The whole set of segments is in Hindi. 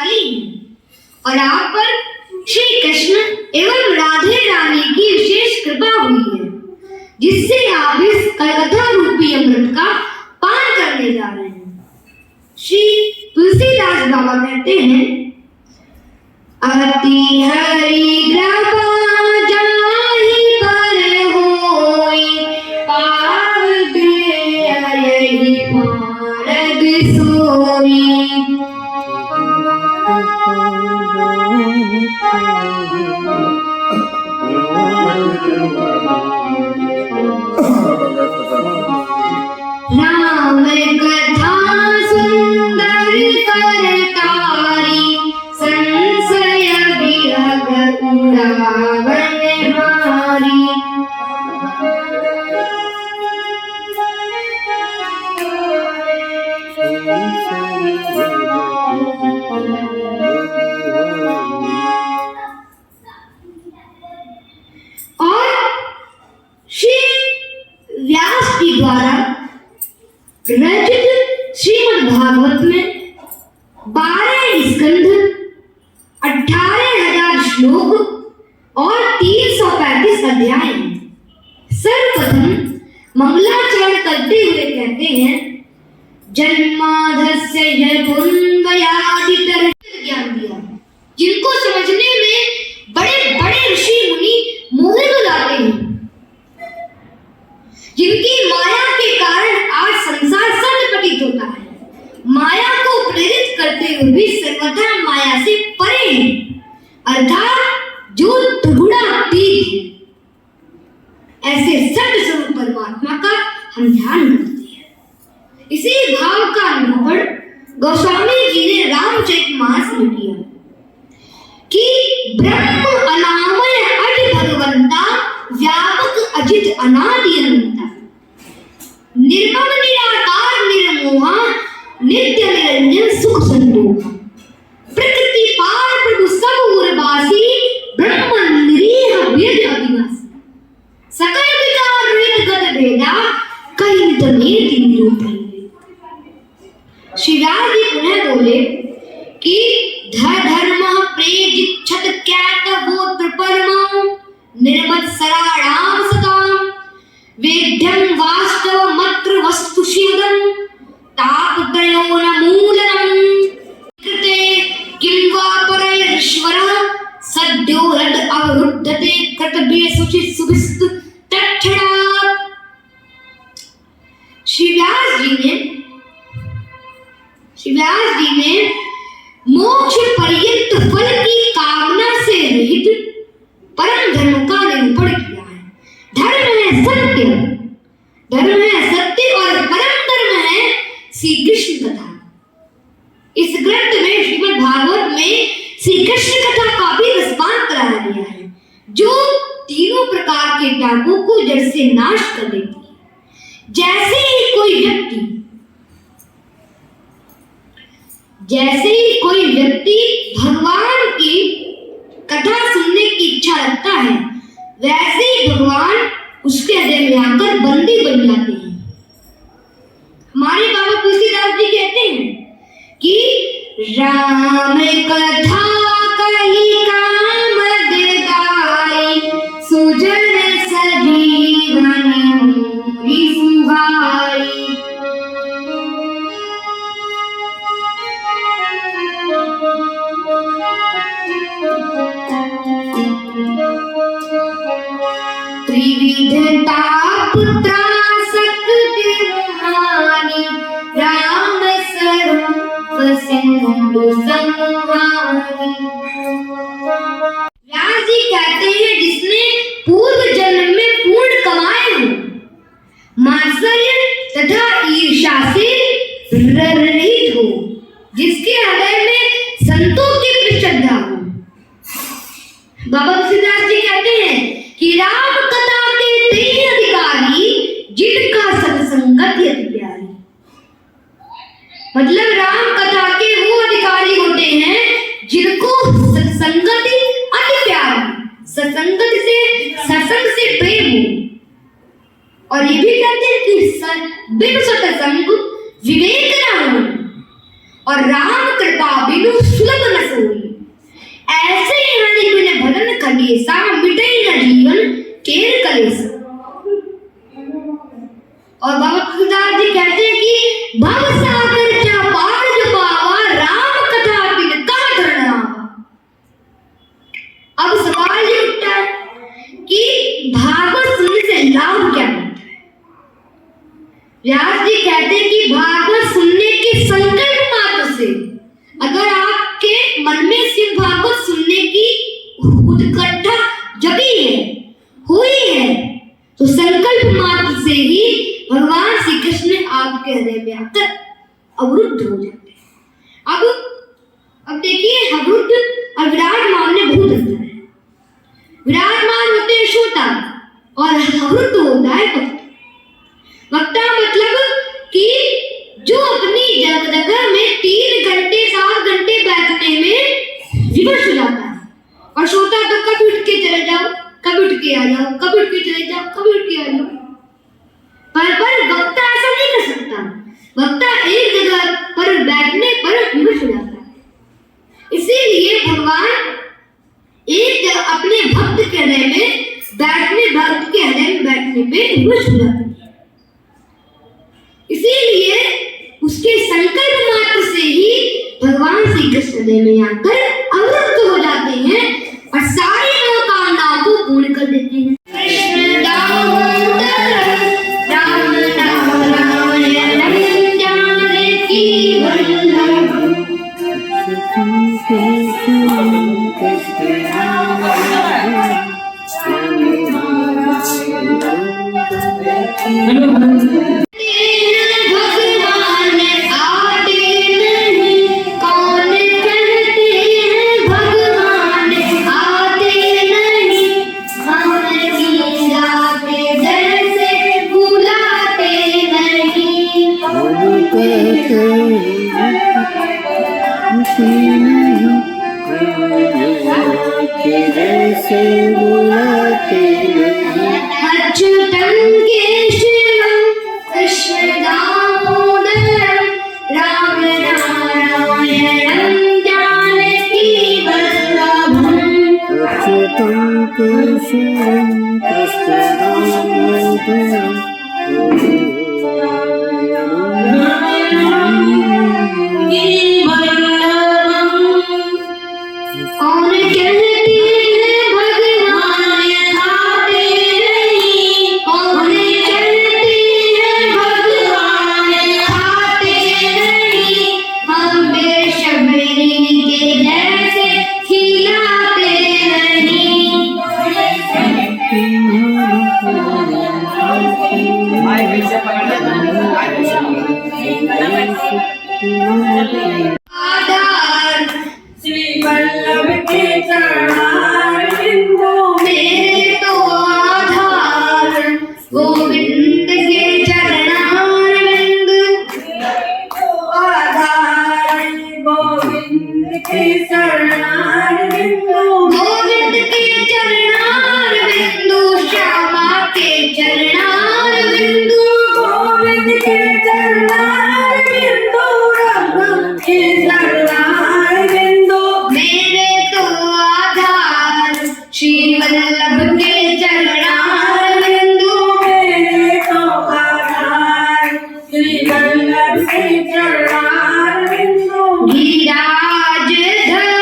वाली हैं और आप पर श्री कृष्ण एवं राधे रानी की विशेष कृपा हुई है, जिससे आप इस कथा रूपी अमृत का पान करने जा रहे हैं। श्री तुलसीदास बाबा कहते हैं, अति हरि कृपा जाहि पर होई, पाव यही पारद सोई। राम कथा सुंदर करतारी, संशय विरह उड़ावन हारी। और श्री व्यास जी द्वारा रचित श्रीमद् भागवत में 12 स्कंध, 18,000 श्लोक और 335 अध्याय हैं। सर्वप्रथम मंगलाचरण करते हुए कहते हैं, जन्माद्यस्य यतोऽन्वयादितरः ज्ञान दिया, जिनको समझने में बड़े बड़े ऋषि मुनि मोहित हो जाते हैं, जिनकी माया के कारण आज संसार सत्य प्रतीत होता है, माया को प्रेरित करते हुए भी सर्वथा माया से परे हैं, अर्थात जो त्रिगुणातीत है। ऐसे सत्य स्वरूप परमात्मा का हम ध्यान करते हैं। इसी भाव का निरूपण गोस्वामी जी ने रामचरितमानस में किया कि ब्रह्म अनामय अज भगवंता, व्यापक अजित अनादि अनंता, निर्मम निराकार निर्मोहा, नित्य निरंजन सुख संतोष, प्रकृति पार प्रभु सब उर्वासी, ब्रह्म निरीह वेद अविनाशी, सकल विकार रहित गत भेदा, कहीं नितनेति निरूपण। श्री व्यास जी पुनः बोले कि धर्म प्रेजिच्छत ज्ञात गोत्र परम, निर्मत्सराणाम सताम, वेद्यं वास्तव मत्र वस्तु शिवदं, तापत्रयो न मूलनं, कृते किं वा परैश्वरः, सद्यो रद अवरुद्धते कर्तव्ये सुचित सुभिस्त तत्क्षणात्। श्री व्यास जी ने मोक्ष पर्यंत फल की कामना से रहित परम धर्म का निरूपण किया है। धर्म है सत्य और परम धर्म है श्री कृष्ण कथा। इस ग्रंथ में श्रीमद् भागवत में श्री कृष्ण कथा का भी रसपान कराया गया है, जो तीनों प्रकार के तापों को जड़ से नाश कर देती है। जैसे ही कोई व्यक्ति भगवान की कथा सुनने की इच्छा रखता है, वैसे ही भगवान उसके हृदय में आकर बंदी बन जाते हैं। हमारे बाबा तुलसीदास जी कहते हैं कि राम कथा कही कामद गाई, सुजन सजीवन मोरी सुहाई। त्रिविध ताप त्रासक हानि, राम स्वरूप सिंधु संहारी। व्यास जी कहते हैं, जिसने पूर्व जन्म में पूर्ण कमाए हो, मात्सर्य तथा ईर्ष्या से रहित हो, जिसके हृदय में संतों की श्रद्धा हो। बाबा तुलसीदास जी कहते हैं कि राम कथा के तीन अधिकारी, जिनका सत्संगत अति प्यारी। मतलब राम कथा के वो अधिकारी होते हैं जिनको सत्संगति अति प्यारी, सत्संग से प्रेम हो। और ये भी कहते हैं कि बिनु सत्संग विवेक न हो, और राम कृपा बिनु सुलभ न केसा मिटई न जीवन केर कलेसा। और बाबा तुलसीदास जी कहते हैं कि भव सागर क्या पार जो पावा राम कथा बिन का धरना। अब सवाल ये उठता है कि भागवत सुनने से लाभ क्या मिलता है। व्यास जी कहते हैं कि भागवत सुनने के संकल्प मात्र से, अगर आपके मन में सिर्फ भागवत सुनने की उत्कंठा जगी है, हुई है, तो संकल्प मात्र से ही भगवान श्री कृष्ण आपके हृदय में आकर अवरुद्ध हो जाते हैं। अब देखिए, अवरुद्ध और विराजमान में बहुत अंतर है। विराजमान होते हैं श्रोता और अवरुद्ध होता है वक्ता। वक्ता मतलब कि जो अपनी जगह में 3 घंटे 7 घंटे बैठने में विवश हो जाता है, और श्रोता तो कभी उठ के चले जाओ, कभी उठ के आ जाओ, कभी उठ के चले जाओ, कभी उठ के आ जाओ। पर वक्ता ऐसा नहीं कर सकता। वक्ता एक जगह पर बैठने पर विवश हो जाता है। इसीलिए भगवान एक जगह अपने भक्त के हृदय में बैठने, भक्त के हृदय में बैठने पे विवश हो जाते हैं। इसीलिए उसके संकल्प मात्र से ही भगवान श्री कृष्ण हृदय में आकर अवरुद्ध हो जाते हैं और सारी मनोकामनाओं को पूर्ण कर देते हैं। कृष्ण दामोदर राम नारायण जानकी वल्लभ। अच्युतं केशवं कृष्ण दामोदरं राम नारायणं जानकी वल्लभम्। अच्युतं केशवं कृष्ण दामोदरं कौन कहते हैं भगवान खाते नहीं, कौन कहते हैं भगवान खाते नहीं, हम बेशबरी के जैसे खिलाते नहीं। आधार श्री वल्लभ के चरणारविंदों, मेरे तो आधार गोविंद के चरणारविंद। आधार गोविंद के चरणारविंदों, गोविंद के चरणारविंदों, श्यामा के चरणारविंदों, गोविंद के चरणारविंदों, रघु के चरणारविंदों, मेरे तो आधार श्री वल्लभ के चरणारविंदों, मेरे तो आधार श्री वल्लभ के चरणारविंदों। गिरिराज धर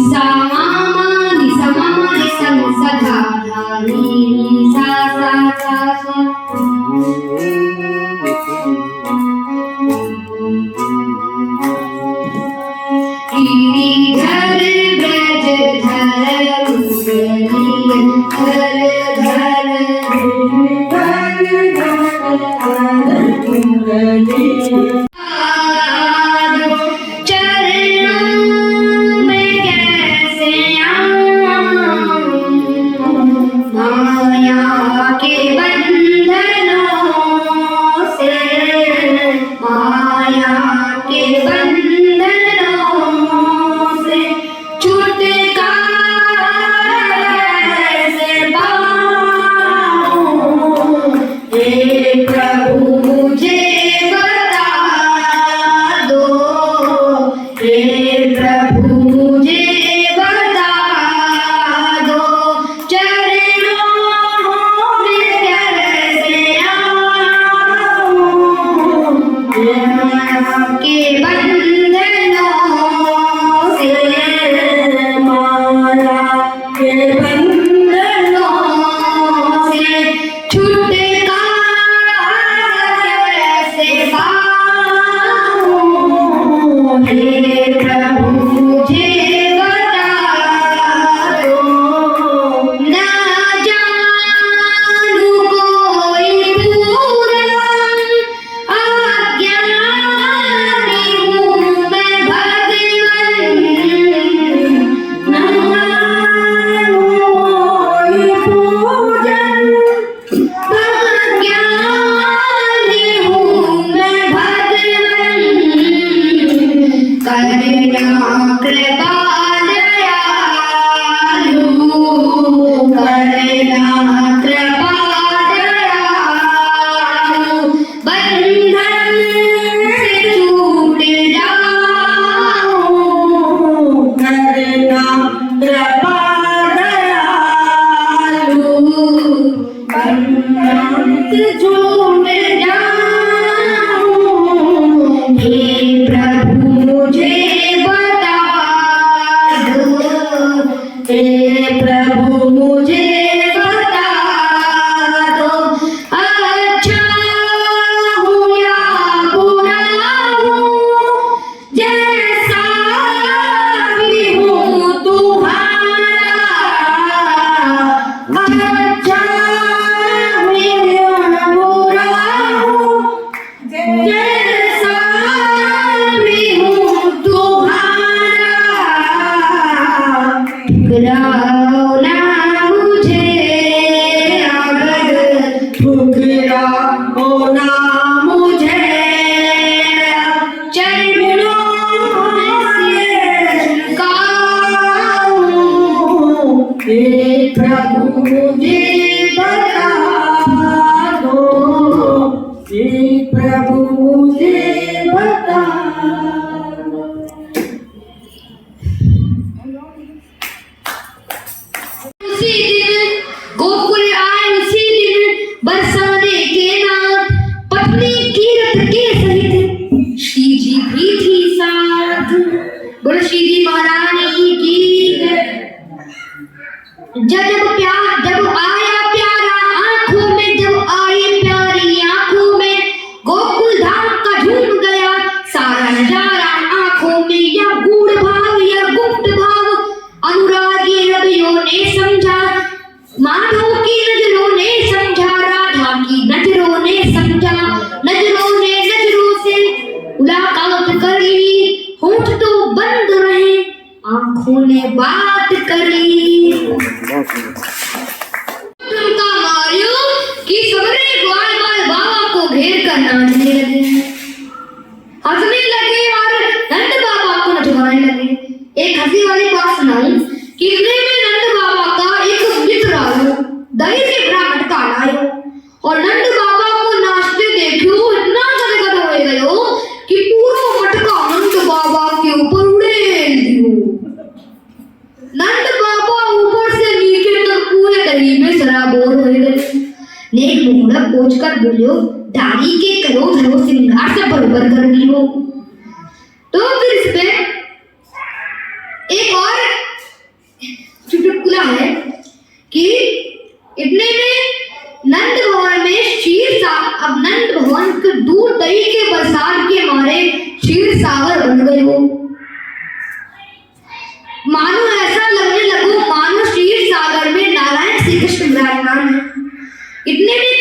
सा मामा नि सा नि सा धा धा नि सा सा सा सा गिरिधर ब्रजधर चरणों में कैसे आऊं माया के बंधनों से माया के बंधनों से छुटकारा कैसे पाऊं हे प्रभु मुझे बता दो हे प्रभु मुझे बता दो चरणों में कैसे आऊं माया के बंधनों से माया के बंधनों से छुटकारा कैसे पाऊं हे प्रभु मुझे बता दो ना जानू कोई पूरा अज्ञानी हूँ मैं भगवन ना जानू कोई पूजन अज्ञानी हूँ मैं भगवन करना कृपा दयालु करना कृपा दयालु बंधन से छूट जाऊं करना कृपा दयालु बंधन से छूट जाऊं हे प्रभु मुझे बता दो हे प्रभु मुझे बता दो अच्छा हूँ या बुरा हूँ जैसा भी हूँ तुम्हारा अच्छा हूँ या बुरा हूँ जैसा भी हूँ तुम्हारा ठुकराओ ना मुझे अगर ठुकराओ ना मुझे चरणों से झुकाऊं हे प्रभु मुझे बता दो हे प्रभु मुझे बता दो उसी दिन गोकुल आए उसी दिन बरसाने के नाथ पत्नी कीरत के सहित श्री जी भी थी साथ बोलो श्री जी महारानी की जब आया प्यारा आंखों में जब आए प्यारी आंखों में गोकुल धाम का झूम गया सारा नजारा आंखों में या गूढ़ भाव या गुप्त भाव अनुरागी हृदयों ने समझा माधव की नजरों ने समझा राधा की नजरों ने समझा नजरों ने नजरों से मुलाकात कर ली होंठ तो बंद रहे आंखों ने बात करी उनका मारियो कि सबने ग्वाल बाल बाबा को घेर कर नाचने लगे हंसने लगे और नंद बाबा को नचवाने लगे एक हंसी वाली बात सुनाऊं कि इतने में नंद बाबा का एक मित्र आयो दही से भरा मटका लायो और नंद बाबा को नाचते देखो इतना गदगद हो गयो कि पूरा मटका नंद बाबा के ऊपर उड़ेल दियो नंद बाबा ऊपर से नीचे तक पूरे दही में सराबोर हो गए नेक मुहूर्त पूछकर बोलियो दाढ़ी के धरो धरो सिंगार से बरबर कर दी हो। तो फिर इसमें एक और चुटकुला है कि इतने में नंद भवन में अब नंद भवन के दूध दही के बरसात के मारे क्षीर सागर बन गए हो। मानो ऐसा लगने लगो मानो क्षीर सागर में नारायण श्री कृष्ण विराजमान है। इतने में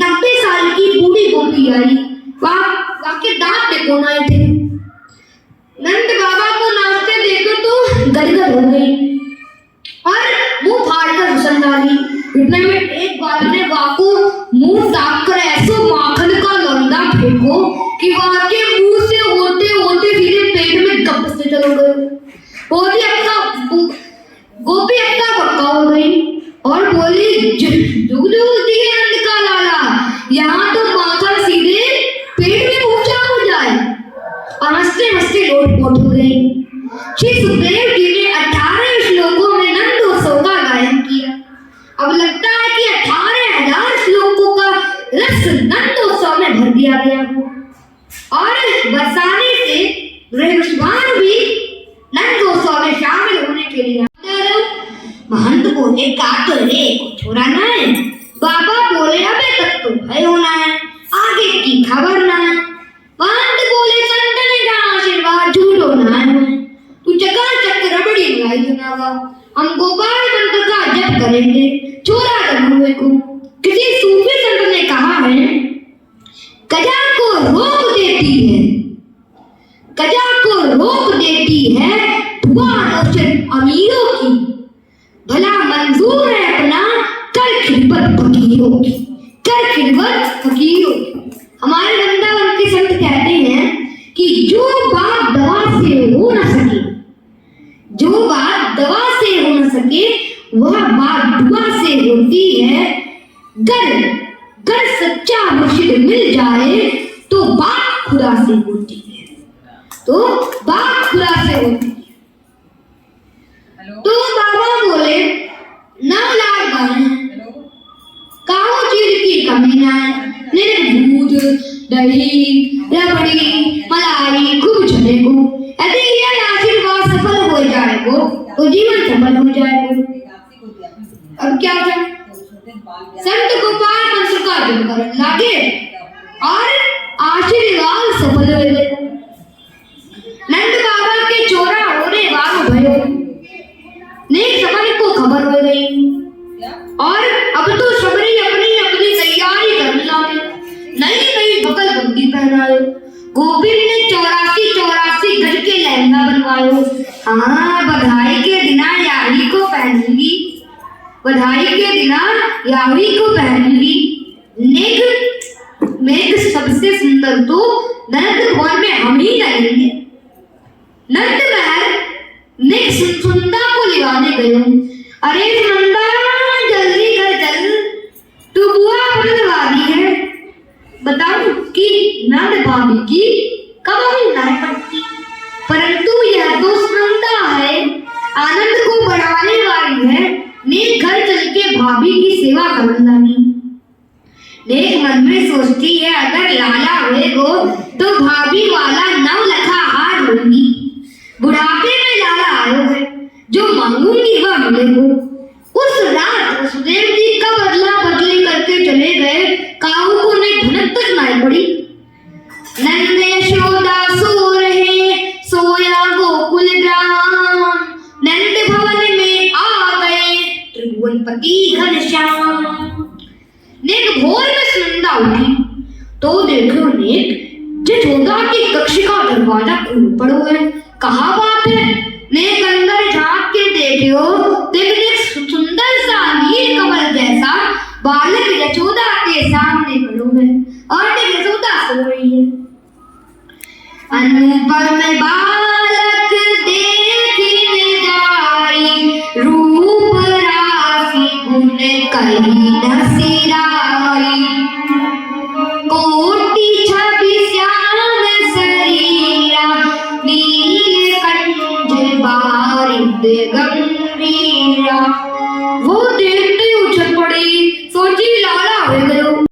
90 साल की बूढ़ी गोपी आई, वहां के दांत देखो आए थे। नंद बाबा को नाचते देखो तो गदगद हो गई और मुंह फाड़कर घुसन डाली। इतने में एक बार ने वाको मुंह ताककर ऐसो माखन का लौंडा फेंको कि वहां के मुंह से होते होते सीधे पेट में गप से चलो गए। गोपी अपना पक्का हो गई और बोली, जुग जुग दिए नंद का लाला, यहाँ तो माखन सीधे पेट में पहुंचा हो जाए। और हंसते हंसते लोटपोट हो गई। श्री सुखदेव जी ने 18 श्लोकों में नंदोत्सव का गायन किया। अब लगता है कि 18,000 श्लोकों का रस नंदोत्सव में भर दिया गया और बरसाने से ब्रह्मवान भी नंदोत्सव में शामिल होने के लिए महंत बोले, का तो रे छोड़ा ना है। बाबा बोले, अबे तक तो भय होना है, आगे की खबर ना है। महंत बोले, संतन का आशीर्वाद झूठो ना है। तू चकाचक रबड़ी मलाई सुनावा, हम गोपाल मंत्र का जप करेंगे, छोड़ा दमुए को। किसी सूफी संत ने कहा है, कजा को रोक देती है, कजा को रोक देती है दुआ रोशन अमीरों की, भला मंजूर है अपना कर खिदमत फकीरों की, कर खिदमत फकीरों की। हमारे वृंदावन के संत कहते हैं कि जो बात दवा से हो न सके, जो बात दवा से हो न सके वह बात दुआ से होती है। गर सच्चा मुर्शिद मिल जाए तो बात खुदा से होती है, तो बात खुदा से होती है। तो बाबा बोले, 9 लाख गाने काहो चीज की कमी ना है। दूध दही रबड़ी मलाई खूब चले को, यदि यह आशीर्वाद सफल हो जाएगा तो जीवन सफल हो जाएगा। अब क्या था, संत गोपाल मंत्र का जप करने लगे और आशीर्वाद सफल हो गए। नंद बाबा के चोरा होने वालों भयो नेक सबरी को खबर हो गई और अब तो सबरी अपनी अपनी तैयारी करने लगे। नई बकल बंदी पहनाए, गोविंद ने 84 गज के लहंगा बनवायो। हाँ, बधाई के दिना यारी को पहनूंगी, बधाई के दिना यारी को पहनूंगी। नेक सबसे सुंदर तो नंद भवन में हम ही रहेंगे। नंद महल नेक सुंदर को लिवाने गयो। अरे नंदा, जल्दी कर चल, तू बुआ बदलवादी है। बताओ कि नंद भाभी की कब भी नहीं पड़ती, परंतु यह तो नंदा है, आनंद को बढ़ाने वाली है। नेक घर चल के भाभी की सेवा करने लगी। नेक मन में सोचती है, अगर लाला होएगो तो भाभी वाला 9 लखा हार होगी। बुढ़ापे में लाला आयो है, जो मांगूंगी वह मिलेगो। उस रात वसुदेव जी का बदला बदली करके चले गए। काऊ को ने भनक तक नहीं पड़ी। नंद यशोदा सो रहे, सोया गोकुल ग्राम, नंद भवन में आ गए त्रिभुवनपति घनश्याम। नेक भोर में सुनंदा उठी तो देखो नेक यशोदा की कक्ष का दरवाजा खुल पड़ो है। कहा बात है? नेक अंदर झांक के देखो, देखने सुंदर सा नील कमल जैसा बालक यशोदा के सामने खड़ो है और यशोदा सो रही है। अनुपम बालक देखने जाई, रूप राशि गुण करी न सिराई, कोटि छवि श्याम शरीरा, नील कंठ बारिद गंभीरा।